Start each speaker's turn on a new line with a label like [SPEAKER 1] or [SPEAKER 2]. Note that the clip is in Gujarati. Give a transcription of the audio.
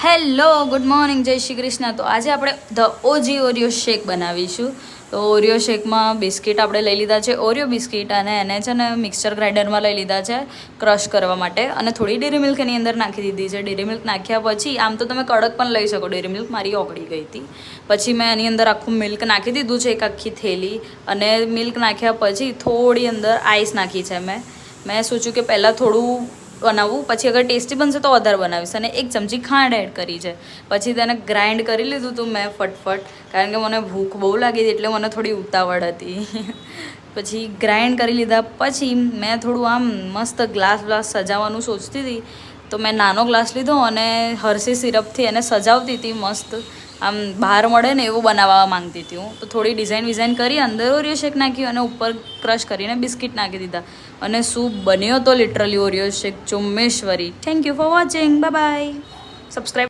[SPEAKER 1] હેલો ગુડ મોર્નિંગ જય શ્રી કૃષ્ણ. તો આજે આપણે ધ ઓજી ઓરિયો શેક બનાવીશું. તો ઓરિયો શેકમાં બિસ્કિટ આપણે લઈ લીધા છે, ઓરિયો બિસ્કિટ, અને એને છે ને મિક્સર ગ્રાઇન્ડરમાં લઈ લીધા છે ક્રશ કરવા માટે, અને થોડી ડેરી મિલ્ક એની અંદર નાખી દીધી છે. ડેરી મિલ્ક નાખ્યા પછી આમ તો તમે કડક પણ લઈ શકો, ડેરી મિલ્ક મારી ઓગળી ગઈ હતી. પછી મેં એની અંદર આખું મિલ્ક નાખી દીધું છે, એક આખી થેલી, અને મિલ્ક નાખ્યા પછી થોડી અંદર આઈસ નાખી છે. મેં સોચ્યું કે પહેલાં થોડું બનાવવું, પછી અગર ટેસ્ટી બનશે તો વધારે બનાવીશ, અને એક ચમચી ખાંડ એડ કરી છે. પછી તેને ગ્રાઇન્ડ કરી લીધું હતું મેં ફટફટ, કારણ કે મને ભૂખ બહુ લાગી હતી એટલે મને થોડી ઉતાવળ હતી. પછી ગ્રાઇન્ડ કરી લીધા પછી મેં થોડું આમ મસ્ત ગ્લાસ સજાવવાનું સોચતી હતી, તો મેં નાનો ગ્લાસ લીધો અને હર્ષી સિરપથી એને સજાવતી હતી મસ્ત, આમ બહાર મળે ને એવું બનાવવા માંગતી હતી હું. તો થોડી ડિઝાઇન કરી અંદર ઓરિયો શેક નાખ્યું અને ઉપર ક્રશ કરીને બિસ્કિટ નાખી દીધા, અને શું બન્યો તો લિટરલી ઓરિયો શેક ચોમેશ્વરી. Thank you for watching, bye bye. Subscribe